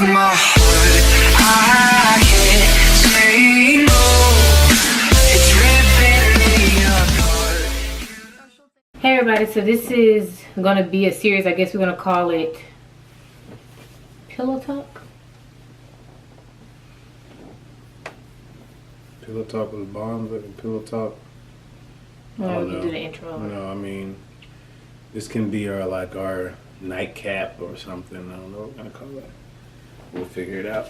of my heart. I can't say no. It's ripping me apart. Hey everybody, so this is gonna be a series. I guess we're gonna call it Pillow Talk. Pillow Talk was bomb, but Pillow Talk. No, we can do the intro. No, I mean, this can be our nightcap or something. I don't know what we're gonna call it. We'll figure it out.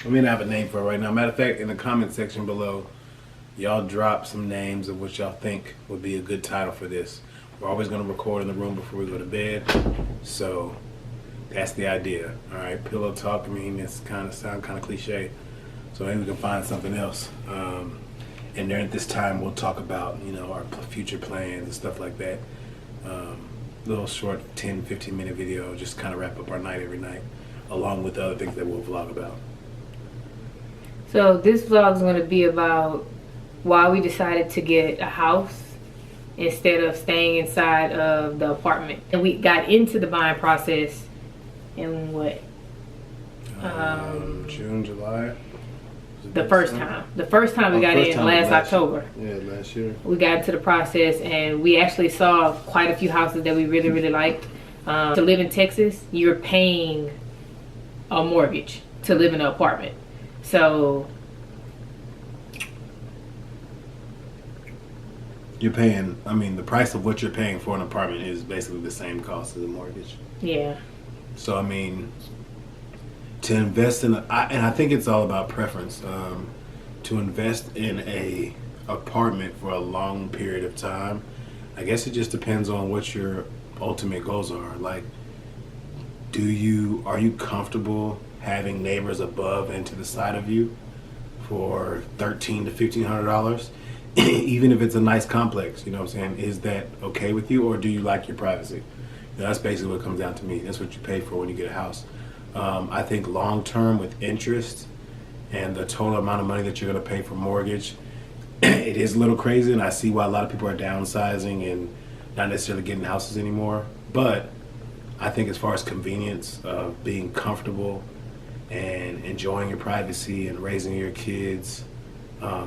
I mean, I have a name for it right now. Matter of fact, in the comment section below, y'all drop some names of what y'all think would be a good title for this. We're always gonna record in the room before we go to bed, so that's the idea. All right, Pillow Talk. I mean, it's sound kind of cliche, so maybe we can find something else. And during this time, we'll talk about our future plans and stuff like that. Little short 10-15 minute video, just kind of wrap up our night every night, along with the other things that we'll vlog about. So this vlog is going to be about why we decided to get a house instead of staying inside of the apartment. And we got into the buying process in what? June, July. The first time we got in last October. Yeah, last year. We got into the process and we actually saw quite a few houses that we really liked. To live in Texas, you're paying a mortgage to live in an apartment. So you're paying, I mean, the price of what you're paying for an apartment is basically the same cost as a mortgage. yeah. So, I mean, to invest in, and I think it's all about preference, to invest in a apartment for a long period of time, I guess it just depends on what your ultimate goals are. Like, are you comfortable having neighbors above and to the side of you for $1,300 to $1,500? Even if it's a nice complex, you know what I'm saying? Is that okay with you, or do you like your privacy? That's basically what it comes down to me. That's what you pay for when you get a house. I think long term with interest and the total amount of money that you're going to pay for mortgage, it is a little crazy, and I see why a lot of people are downsizing and not necessarily getting houses anymore. But I think as far as convenience of being comfortable and enjoying your privacy and raising your kids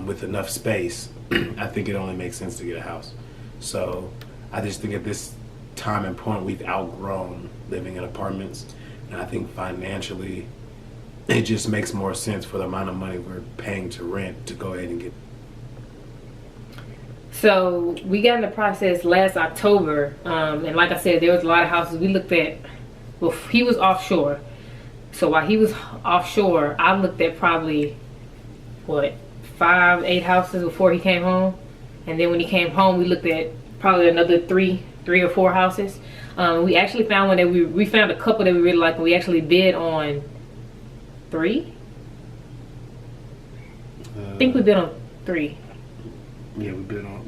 with enough space, I think it only makes sense to get a house. So I just think at this time and point we've outgrown living in apartments, and I think financially it just makes more sense for the amount of money we're paying to rent to go ahead and get. So we got in the process last October, and like I said, there was a lot of houses we looked at. Well, he was offshore, so while he was offshore, I looked at probably 5-8 houses before he came home, and then when he came home, we looked at probably another three or four houses. We actually found one that we found a couple that we really liked, and we actually bid on 3. I think we bid on 3. Yeah, we bid on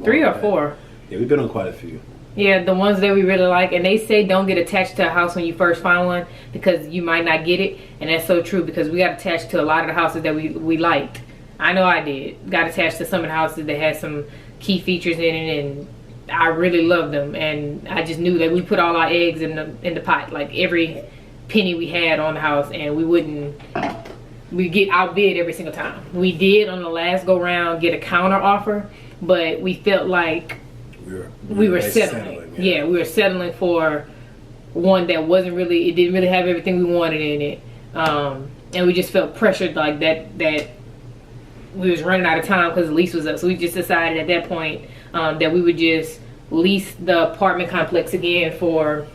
3 or 4. Yeah, we bid on quite a few. Yeah, the ones that we really like, and they say don't get attached to a house when you first find one because you might not get it, and that's so true because we got attached to a lot of the houses that we liked. I know I did. Got attached to some of the houses that had some key features in it, and I really loved them, and I just knew that we put all our eggs in the pot, like every penny we had on the house, and we get outbid every single time. We did on the last go round get a counter offer, but we felt like we were settling. Yeah, we were settling for one that wasn't really, it didn't really have everything we wanted in it, and we just felt pressured like that we was running out of time because the lease was up. So we just decided at that point that we would just lease the apartment complex again for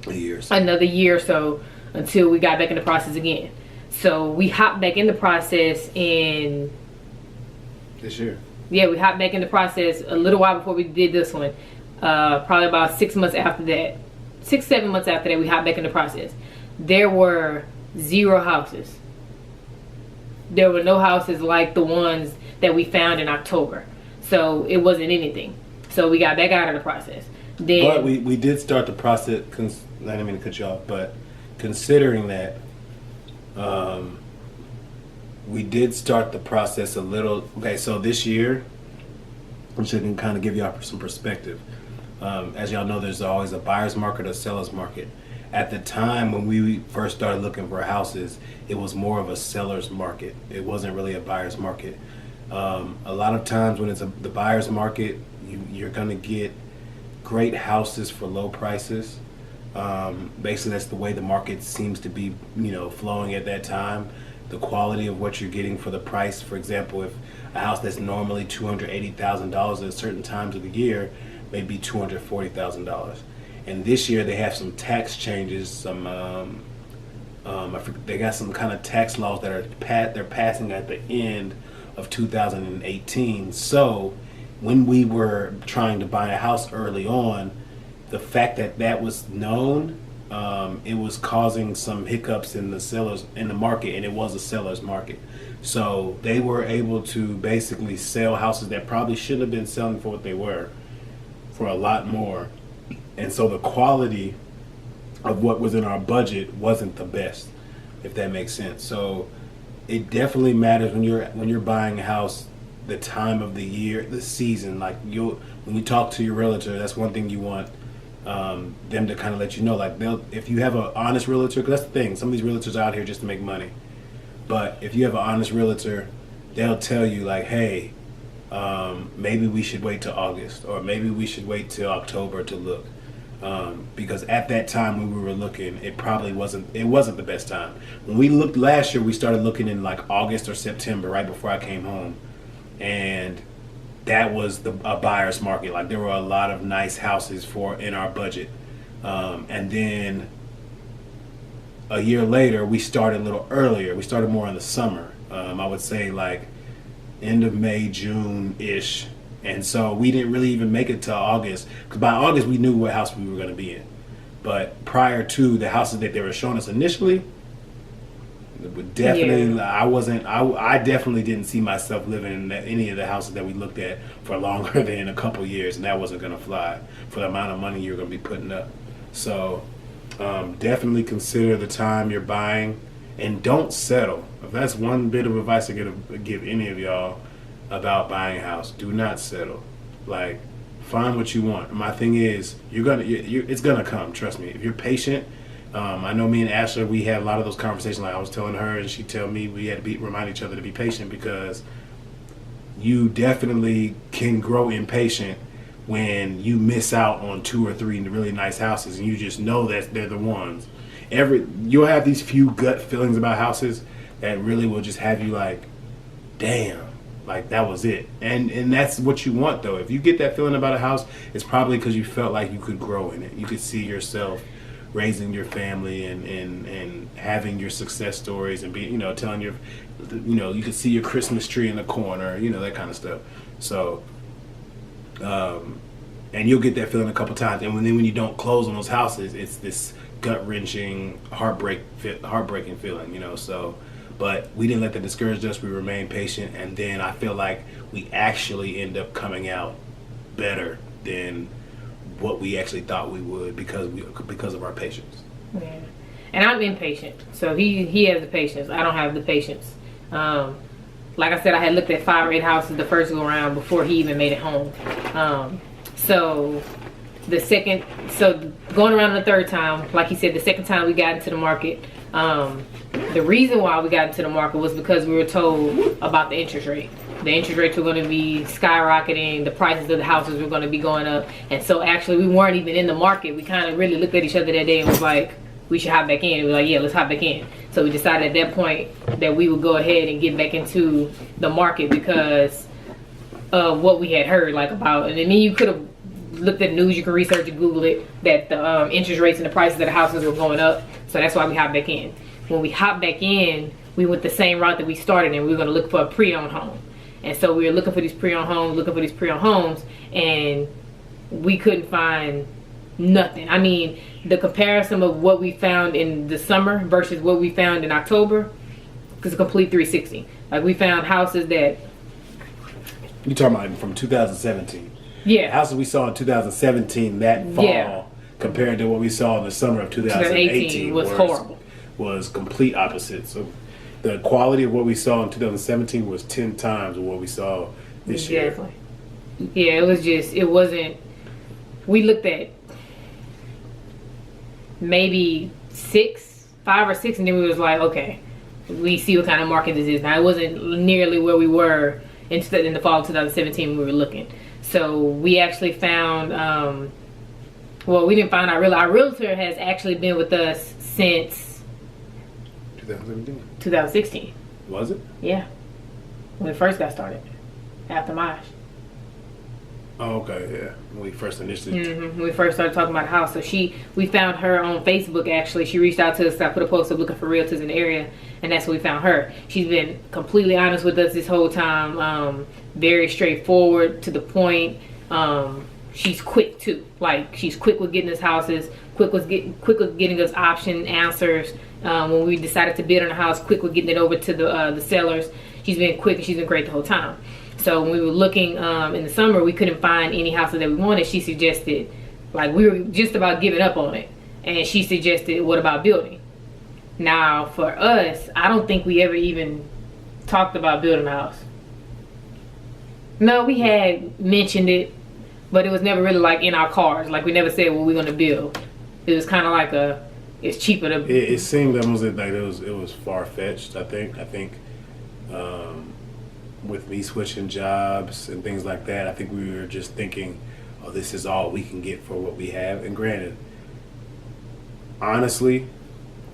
another year or so until we got back in the process again. So we hopped back in the process in this year. Yeah, we hopped back in the process a little while before we did this one. Probably about 6 months after that. 6-7 months after that, we hopped back in the process. There were 0 houses. There were no houses like the ones that we found in October. So it wasn't anything. So we got back out of the process. Then, but we did start the process, I didn't mean to cut you off, but considering that, we did start the process a little. Okay, so this year, I'm just going to kind of give y'all some perspective. As y'all know, there's always a buyer's market, a seller's market. at the time when we first started looking for houses, it was more of a seller's market. It wasn't really a buyer's market. A lot of times when it's the buyer's market, you're going to get great houses for low prices. Basically, that's the way the market seems to be, flowing at that time. The quality of what you're getting for the price. For example, if a house that's normally $280,000 at certain times of the year may be $240,000. And this year they have some tax changes. They got some kind of tax laws that they're passing at the end of 2018. So when we were trying to buy a house early on, the fact that was known, it was causing some hiccups in the market, and it was a seller's market. So they were able to basically sell houses that probably shouldn't have been selling for what they were, for a lot more. And so the quality of what was in our budget wasn't the best, if that makes sense. So it definitely matters when you're buying a house, the time of the year, the season. Like when you talk to your realtor, that's one thing you want them to kind of let you know. Like if you have an honest realtor, because that's the thing, some of these realtors are out here just to make money. But if you have an honest realtor, they'll tell you like, hey, maybe we should wait till August, or maybe we should wait till October to look. Because at that time when we were looking, it wasn't the best time. When we looked last year, we started looking in like August or September, right before I came home, and that was a buyer's market. Like there were a lot of nice houses in our budget, and then a year later we started a little earlier. We started more in the summer. I would say like end of May, June-ish. And so we didn't really even make it till August, because by August we knew what house we were going to be in. But prior to the houses that they were showing us initially, definitely, yeah. I definitely didn't see myself living in any of the houses that we looked at for longer than a couple years, and that wasn't going to fly for the amount of money you're going to be putting up. So definitely consider the time you're buying, and don't settle. If that's one bit of advice I give any of y'all about buying a house, do not settle. Like, find what you want. My thing is, it's gonna come. Trust me. If you're patient, I know me and Ashley, we had a lot of those conversations. Like I was telling her, and she tell me we had to remind each other to be patient, because you definitely can grow impatient when you miss out on 2 or 3 really nice houses, and you just know that they're the ones. You'll have these few gut feelings about houses that really will just have you like, damn. Like that was it, and that's what you want though. If you get that feeling about a house, it's probably because you felt like you could grow in it. You could see yourself raising your family and having your success stories, and being, telling you could see your Christmas tree in the corner, that kind of stuff. So, and you'll get that feeling a couple times, and then when you don't close on those houses, it's this gut wrenching, heartbreaking feeling, So. But we didn't let that discourage us. We remained patient, and then I feel like we actually end up coming out better than what we actually thought we would because of our patience. Yeah, and I'm impatient, so he has the patience. I don't have the patience. Like I said, I had looked at 5 or 8 houses the first go around before he even made it home. So going around the third time, like he said, the second time we got into the market. The reason why we got into the market was because we were told about the interest rate. The interest rates were going to be skyrocketing. The prices of the houses were going to be going up. And so actually we weren't even in the market. We kind of really looked at each other that day and was like, we should hop back in. We were like, yeah, let's hop back in. So we decided at that point that we would go ahead and get back into the market because of what we had heard about. And then you could have looked at the news, you can research and Google it, that the interest rates and the prices of the houses were going up. So that's why we hopped back in. When we hopped back in, we went the same route that we started, and we were going to look for a pre-owned home. And so we were looking for these pre-owned homes, and we couldn't find nothing. I mean, the comparison of what we found in the summer versus what we found in October is a complete 360. Like, we found houses that... You're talking about from 2017. Yeah. The houses we saw in 2017 that fall compared to what we saw in the summer of 2018 was horrible. Was complete opposite. So the quality of what we saw in 2017 was 10 times what we saw this year. Yeah, it wasn't, we looked at maybe 5 or 6, and then we was like, okay, we see what kind of market this is. Now it wasn't nearly where we were in the fall of 2017 when we were looking. So we actually found, well, we didn't find our realtor has actually been with us since 2016. Was it? Yeah, when we first got started after Mosh. Oh, okay, yeah. When we first initially. When we first started talking about a house, so we found her on Facebook. Actually, she reached out to us. I put a post up looking for realtors in the area, and that's when we found her. She's been completely honest with us this whole time. Very straightforward, to the point. She's quick too. Like, she's quick with getting us houses. Quick with getting us option answers. When we decided to bid on a house, quick with getting it over to the sellers. She's been quick, and she's been great the whole time. So when we were looking in the summer, we couldn't find any houses that we wanted. She suggested, like, we were just about giving up on it, and she suggested, what about building? Now, for us, I don't think we ever even talked about building a house. No, we had mentioned it, but it was never really like in our cards. Like, we never said, well, we're going to build. It was kind of like it's cheaper to. It seemed almost like it was far fetched. I think. With me switching jobs and things like that, I think we were just thinking, oh, this is all we can get for what we have. And granted, honestly,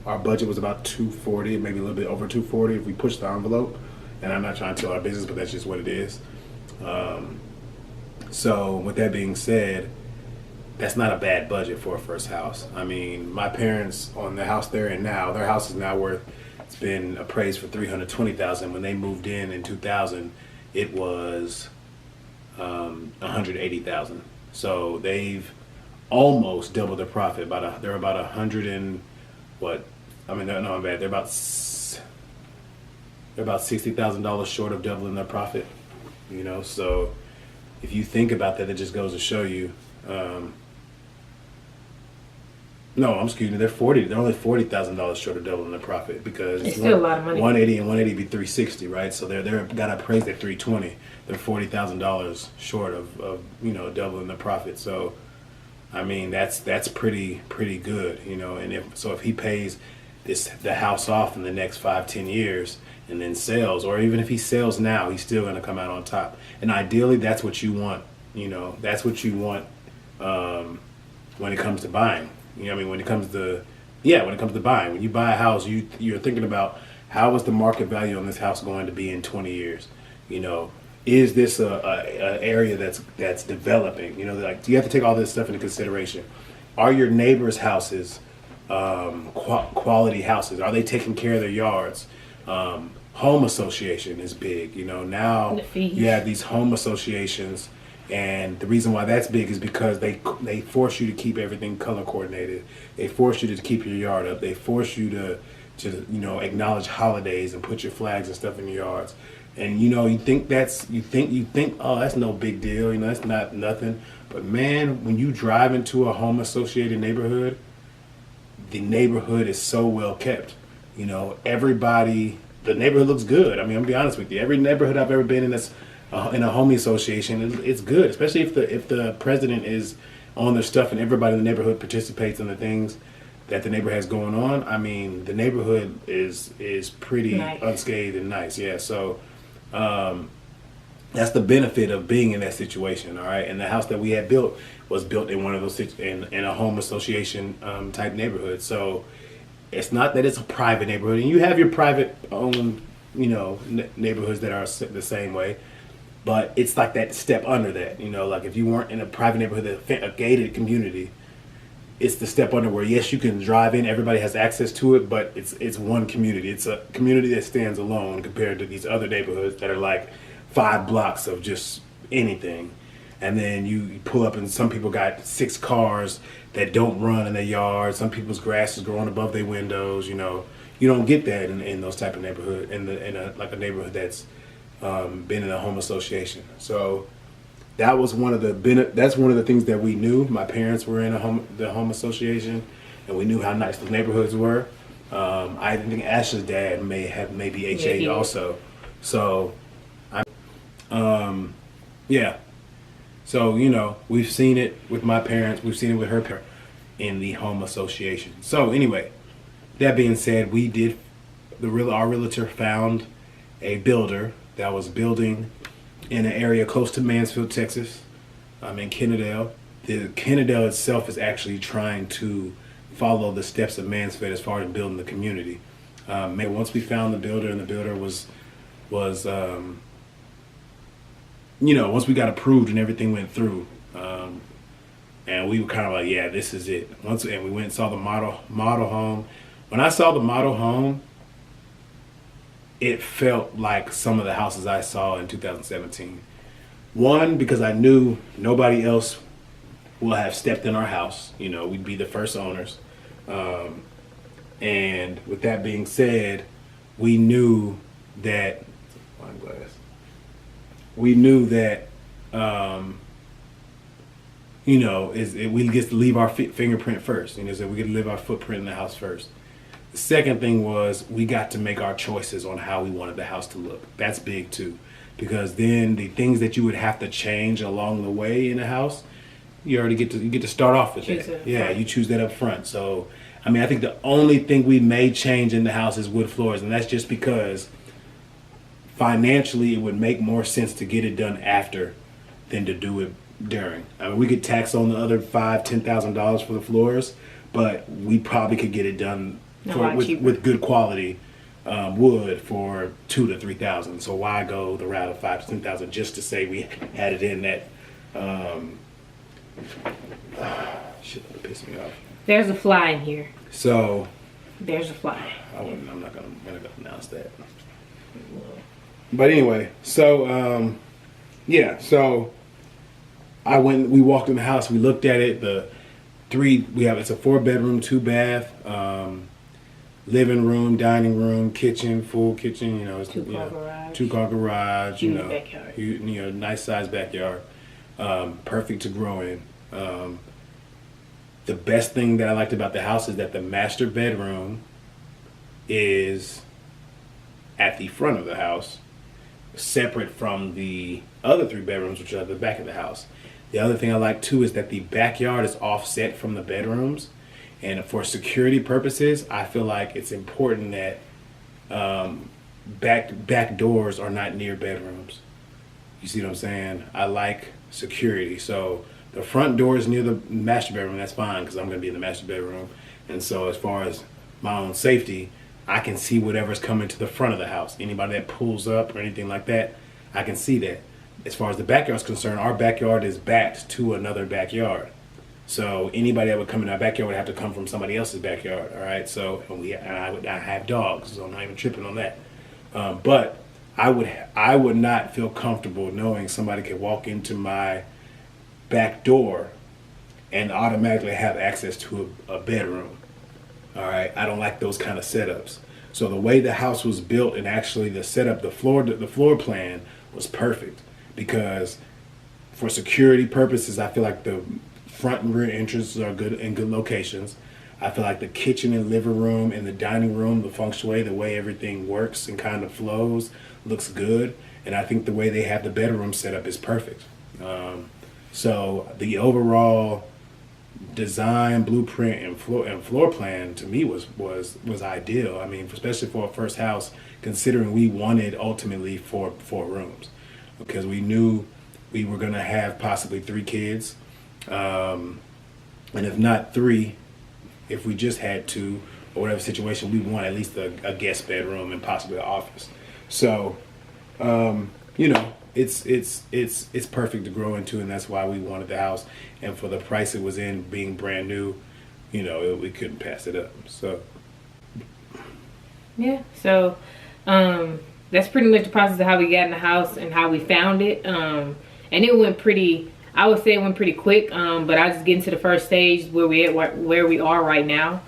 our budget was about $240, maybe a little bit over $240 if we push the envelope. And I'm not trying to tell our business, but that's just what it is. So with that being said, that's not a bad budget for a first house. I mean, my parents, on the house they're in now, their house is now worth, it's been appraised for $320,000. When they moved in 2000, it was $180,000. So they've almost doubled their profit. They're about 100 and what? I mean, no, I'm bad. They're about $60,000 short of doubling their profit. You know, so if you think about that, it just goes to show you. No, I'm excuse me. They're only $40,000 short of doubling their profit, because it's still a lot of money. 180 and 180 be 360, right? So they're got appraised at 320. They're $40,000 short of doubling their profit. So, I mean, that's pretty good, you know. And if he pays the house off in the next 5-10 years and then sells, or even if he sells now, he's still going to come out on top. And ideally, that's what you want. You know, that's what you want when it comes to buying. You know what I mean? When it comes to buying, when you buy a house, you're thinking about, how is the market value on this house going to be in 20 years? You know, is this a area that's developing? You know, like, you have to take all this stuff into consideration. Are your neighbors' houses quality houses? Are they taking care of their yards? Home association is big. You know, now you have these home associations. And the reason why that's big is because they force you to keep everything color coordinated. They force you to keep your yard up. They force you to acknowledge holidays and put your flags and stuff in your yards. And you think oh, that's no big deal. You know, that's not nothing. But man, when you drive into a home associated neighborhood, the neighborhood is so well kept. You know, the neighborhood looks good. I mean, I'm gonna be honest with you. Every neighborhood I've ever been in that's in a homie association, it's good, especially if the president is on their stuff and everybody in the neighborhood participates in the things that the neighborhood has going on. I mean, the neighborhood is pretty nice. Unscathed and nice. Yeah, so that's the benefit of being in that situation. All right, and the house that we had built was built in one of those in a home association type neighborhood. So it's not that it's a private neighborhood, and you have your private owned neighborhoods that are the same way. But it's like that step under that, like if you weren't in a private neighborhood, a gated community, it's the step under where, yes, you can drive in, everybody has access to it, but it's one community. It's a community that stands alone compared to these other neighborhoods that are like 5 blocks of just anything. And then you pull up and some people got 6 cars that don't run in their yard. Some people's grass is growing above their windows. You don't get that in those type of neighborhood, in a neighborhood that's been in a home association. So that was that's one of the things that we knew. My parents were in the home association, and we knew how nice the neighborhoods were. I think Ashley's dad may have maybe HA also. So yeah. So we've seen it with my parents. We've seen it with her parents. in the home association. So anyway, that being said, our realtor found a builder that was building in an area close to Mansfield, Texas, in Kennedale. The Kennedale itself is actually trying to follow the steps of Mansfield as far as building the community. Once we found the builder, and the builder was once we got approved and everything went through, and we were kind of like, yeah, this is it. And we went and saw the model home. When I saw the model home, it felt like some of the houses I saw in 2017. One, because I knew nobody else will have stepped in our house. We'd be the first owners. And with that being said, we knew that we get to leave our fingerprint first. So we get to leave our footprint in the house first. The second thing was we got to make our choices on how we wanted the house to look. That's big too, because then the things that you would have to change along the way in the house, you already get to start off with that. Yeah, you choose that up front. So, I think the only thing we may change in the house is wood floors, and that's just because financially it would make more sense to get it done after than to do it during. We could tax on the other $5,000-$10,000 for the floors, but we probably could get it done with good quality wood for $2,000 to $3,000. So why go the route of $5,000 to $10,000 just to say we had it in that? Shit, that pissed me off. There's a fly in here. So there's a fly. I'm not gonna announce that. But anyway, so so we walked in the house, we looked at it. It's a 4-bedroom, 2-bath, living room, dining room, kitchen, full kitchen. It's 2-car garage. Huge backyard. Nice sized backyard. Perfect to grow in. The best thing that I liked about the house is that the master bedroom is at the front of the house, separate from the other 3 bedrooms, which are at the back of the house. The other thing I like too is that the backyard is offset from the bedrooms, and for security purposes, I feel like it's important that back doors are not near bedrooms. You see what I'm saying? I like security, so the front door is near the master bedroom. That's fine because I'm going to be in the master bedroom, and so as far as my own safety, I can see whatever's coming to the front of the house. Anybody that pulls up or anything like that, I can see that. As far as the backyard is concerned, our backyard is backed to another backyard. So anybody that would come in our backyard would have to come from somebody else's backyard. All right. So I have dogs, so I'm not even tripping on that. But I would not feel comfortable knowing somebody could walk into my back door and automatically have access to a bedroom. All right. I don't like those kind of setups. So the way the house was built and actually the setup, the floor plan was perfect. Because for security purposes, I feel like the front and rear entrances are good in good locations. I feel like the kitchen and living room and the dining room, the feng shui, the way everything works and kind of flows, looks good. And I think the way they have the bedroom set up is perfect. So the overall design, blueprint, and floor plan to me was ideal. Especially for a first house, considering we wanted ultimately 4 rooms. Because we knew we were going to have possibly 3 kids. And if not 3, if we just had 2 or whatever situation, we want at least a guest bedroom and possibly an office. So, it's perfect to grow into, and that's why we wanted the house. And for the price it was in, being brand new, we couldn't pass it up. So, yeah. So, that's pretty much the process of how we got in the house and how we found it. And it went I would say it went pretty quick. But I'll just get into the first stage where we are right now.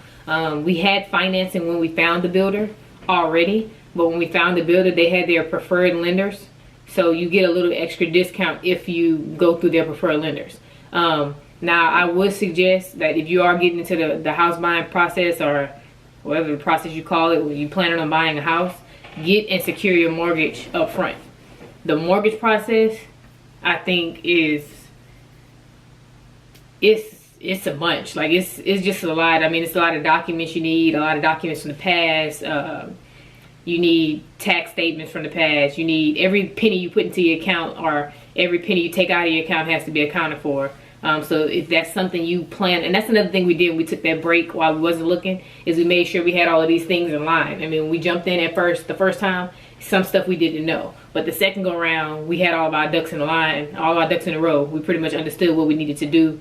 We had financing when we found the builder already. But when we found the builder, they had their preferred lenders. So you get a little extra discount if you go through their preferred lenders. Now, I would suggest that if you are getting into the house buying process, or whatever the process you call it, when you're planning on buying a house, get and secure your mortgage up front. The mortgage process, I think, it's it's a bunch. Like it's just a lot. I mean, it's a lot of documents you need, a lot of documents from the past. You need tax statements from the past. You need every penny you put into your account or every penny you take out of your account has to be accounted for. So if that's something you plan, and that's another thing we did when we took that break while we wasn't looking, is we made sure we had all of these things in line. I mean, when we jumped in at the first time, some stuff we didn't know. But the second go around, we had all of our ducks in a line, all of our ducks in a row. We pretty much understood what we needed to do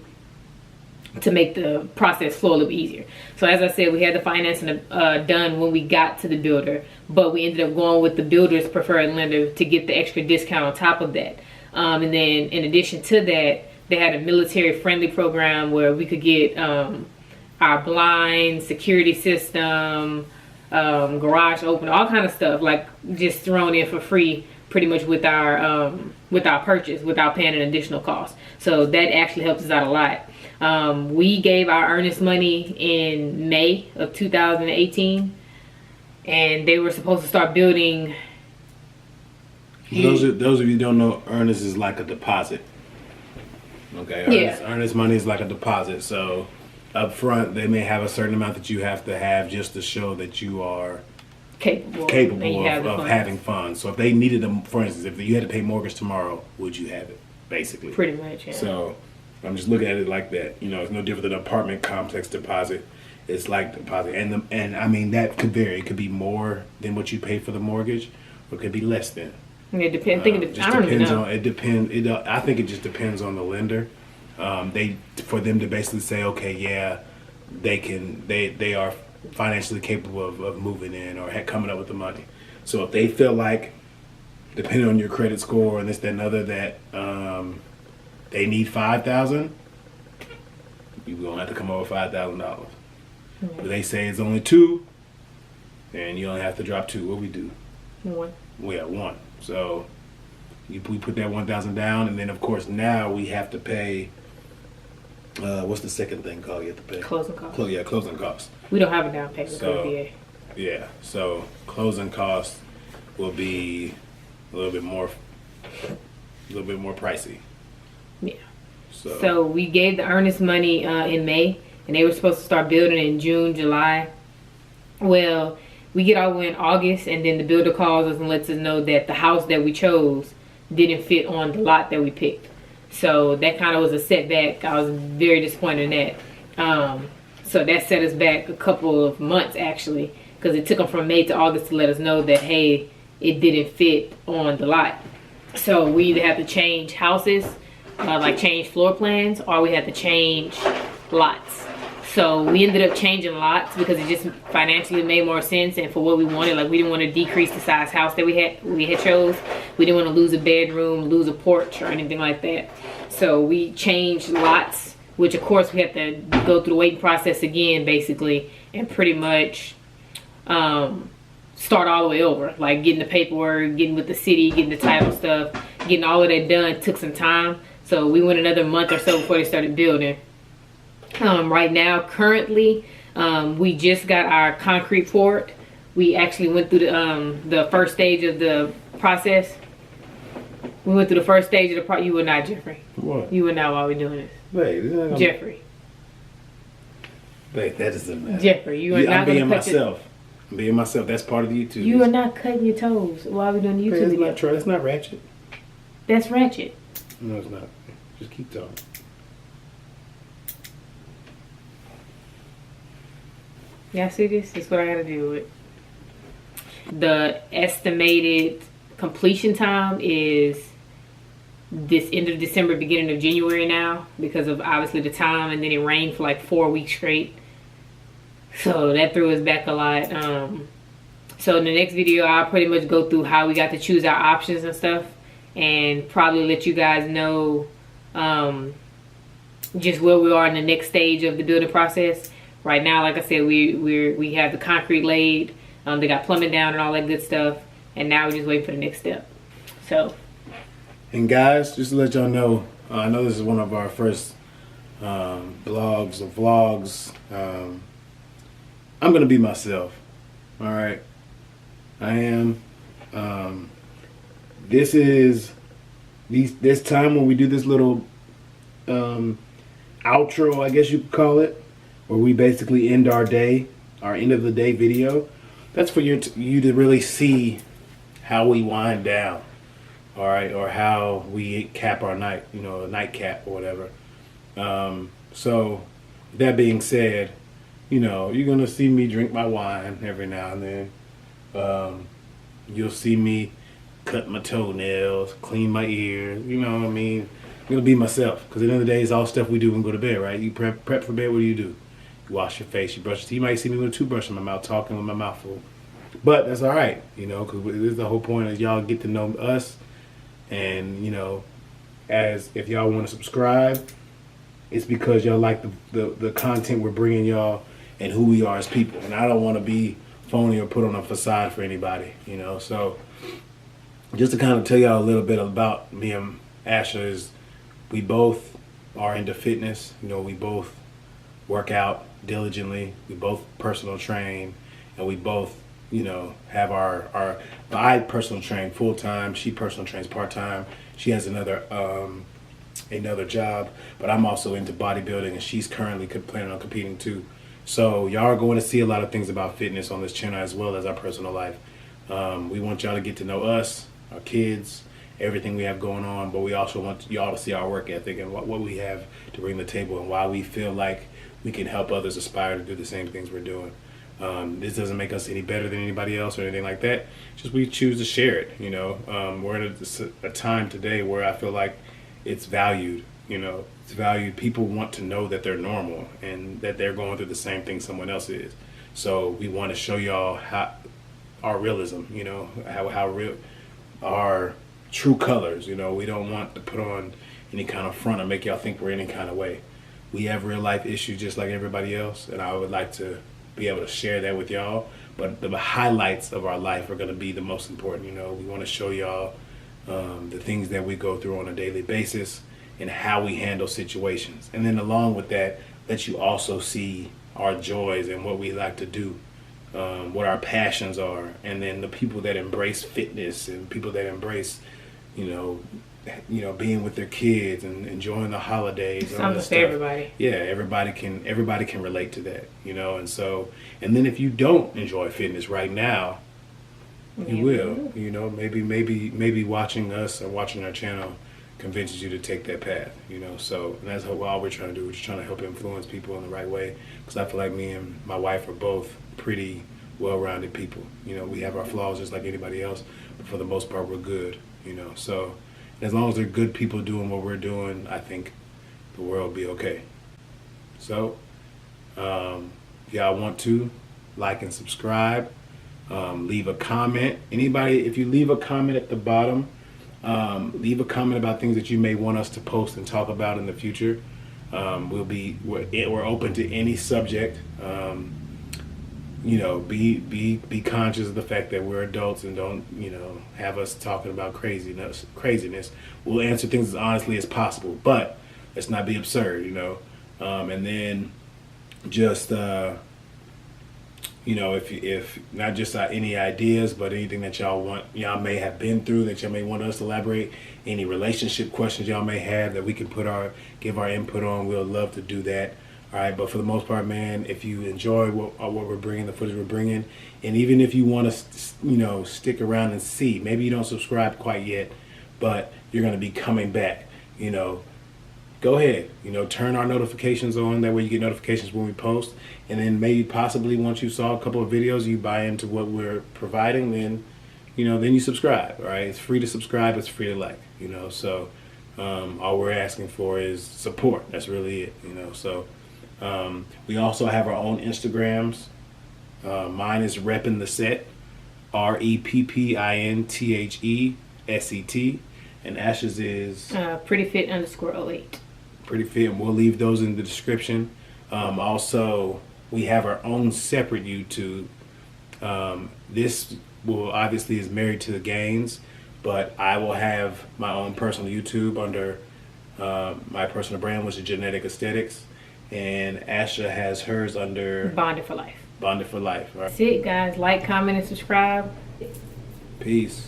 to make the process flow a little easier. So as I said, we had the financing done when we got to the builder, but we ended up going with the builder's preferred lender to get the extra discount on top of that. And then in addition to that, they had a military friendly program where we could get our blind security system, garage opener, all kind of stuff, like just thrown in for free pretty much with our purchase without paying an additional cost. So that actually helps us out a lot. We gave our earnest money in May of 2018, and they were supposed to start building. Those of you who don't know, earnest is like a deposit. Okay, earnest money is like a deposit. So up front, they may have a certain amount that you have to have just to show that you are capable of having funds. So if they needed them, for instance, if you had to pay mortgage tomorrow, would you have it? Basically. Pretty much, yeah. So I'm just looking at it like that. You know, it's no different than an apartment complex deposit. It's like deposit, and I mean that could vary. It could be more than what you pay for the mortgage, or it could be less than. It depends. I don't even know. It depends. I think it just depends on the lender. For them to basically say, okay, yeah, they are financially capable of moving in or coming up with the money. So if they feel like, depending on your credit score and this, that, and other, that they need $5,000, you're gonna have to come over $5,000. If they say it's only $2,000, then you only have to drop $2,000. What we do? One. We have $1,000. So we put that $1,000 down, and then of course now we have to pay. What's the second thing called? You have to pay Closing costs. Closing costs. We don't have a down payment for VA. Yeah, so closing costs will be a little bit more pricey. Yeah. So we gave the earnest money in May, and they were supposed to start building in June, July. Well, we get all the way in August, and then the builder calls us and lets us know that the house that we chose didn't fit on the lot that we picked. So that kind of was a setback. I was very disappointed in that. So that set us back a couple of months, actually, because it took them from May to August to let us know that, hey, it didn't fit on the lot. So we either have to change houses, like change floor plans, or we have to change lots. So we ended up changing lots because it just financially made more sense, and for what we wanted. Like, we didn't want to decrease the size house that we had chose. We didn't want to lose a bedroom, lose a porch, or anything like that. So we changed lots, which of course we have to go through the waiting process again, basically, and pretty much start all the way over. Like getting the paperwork, getting with the city, getting the title stuff, getting all of that done took some time. So we went another month or so before they started building. Right now, currently, we just got our concrete poured. We actually went through the first stage of the process. We went through the first stage of the process. You were not, Jeffrey. What? You were not while we're doing this. Babe, Jeffrey. Babe, that doesn't matter. Jeffrey, you are not going to cut myself. I'm being myself. That's part of the YouTube. You are not cutting your toes while we're doing the YouTube video. That's not ratchet. That's ratchet. No, it's not. Just keep talking. Y'all see this? This is what I gotta deal with. The estimated completion time is this end of December, beginning of January now, because of obviously the time, and then it rained for like 4 weeks straight. So that threw us back a lot. So in the next video, I'll pretty much go through how we got to choose our options and stuff, and probably let you guys know just where we are in the next stage of the building process. Right now, like I said, we have the concrete laid, they got plumbing down and all that good stuff, and now we're just waiting for the next step. So, and guys, just to let y'all know, I know this is one of our first blogs or vlogs. I'm gonna be myself. All right, I am. This time when we do this little outro, I guess you could call it, where we basically end our day, our end of the day video. That's for you to really see how we wind down, all right, or how we cap our night, you know, a nightcap or whatever. So that being said, you know, you're gonna see me drink my wine every now and then. You'll see me cut my toenails, clean my ears. You know what I mean? I'm gonna be myself, because at the end of the day, it's all stuff we do when we go to bed, right? You prep for bed. What do? You wash your face, you brush your teeth. You might see me with a toothbrush in my mouth, talking with my mouth full. But that's all right, you know, because this is the whole point is y'all get to know us. And, you know, as if y'all want to subscribe, it's because y'all like the content we're bringing y'all and who we are as people. And I don't want to be phony or put on a facade for anybody, you know. So just to kind of tell y'all a little bit about me and Asha is we both are into fitness. You know, we both work out diligently. We both personal train, and we both, you know, have I personal train full time. She personal trains part time. She has another job, but I'm also into bodybuilding, and she's currently planning on competing too. So y'all are going to see a lot of things about fitness on this channel as well as our personal life. We want y'all to get to know us, our kids, everything we have going on, but we also want y'all to see our work ethic and what we have to bring to the table and why we feel like we can help others aspire to do the same things we're doing. This doesn't make us any better than anybody else or anything like that. Just we choose to share it, you know. We're at a time today where I feel like it's valued, you know. It's valued. People want to know that they're normal and that they're going through the same thing someone else is. So we want to show y'all how our realism, you know, how real our true colors, you know. We don't want to put on any kind of front or make y'all think we're any kind of way. We have real life issues just like everybody else, and I would like to be able to share that with y'all. But the highlights of our life are going to be the most important. You know, we want to show y'all the things that we go through on a daily basis and how we handle situations. And then along with that, let you also see our joys and what we like to do, what our passions are, and then the people that embrace fitness and people that embrace, you know, being with their kids and enjoying the holidays. Something for everybody. Yeah, everybody can relate to that, you know. And so, and then if you don't enjoy fitness right now, you will. You know, maybe watching us or watching our channel convinces you to take that path, you know. So and that's all we're trying to do. We're just trying to help influence people in the right way, because I feel like me and my wife are both pretty well-rounded people. You know, we have our flaws just like anybody else, but for the most part, we're good, you know. So as long as they're good people doing what we're doing, I think the world will be okay. So, if y'all want to, like and subscribe, leave a comment. Anybody, if you leave a comment at the bottom, leave a comment about things that you may want us to post and talk about in the future. We're open to any subject. You know, be conscious of the fact that we're adults and don't, you know, have us talking about craziness. We'll answer things as honestly as possible, but let's not be absurd, you know. And then just, you know, if not just any ideas, but anything that y'all may have been through that y'all may want us to elaborate, any relationship questions y'all may have that we can give our input on, we'll love to do that. All right, but for the most part, man, if you enjoy what we're bringing, the footage we're bringing, and even if you want to, you know, stick around and see, maybe you don't subscribe quite yet, but you're going to be coming back, you know, go ahead, you know, turn our notifications on. That way you get notifications when we post. And then maybe possibly once you saw a couple of videos, you buy into what we're providing, then, you know, then you subscribe, all right? It's free to subscribe. It's free to like, you know, so all we're asking for is support. That's really it, you know, so. We also have our own Instagrams. Mine is Reppin' the Set, REPPINTHESET, and Ash's is prettyfit_08. Pretty Fit, and we'll leave those in the description. Also, we have our own separate YouTube. This will obviously is married to the Gains, but I will have my own personal YouTube under my personal brand, which is Genetic Aesthetics. And Asha has hers under Bonded for Life. Bonded for Life. Right? That's it, guys. Like, comment, and subscribe. Peace.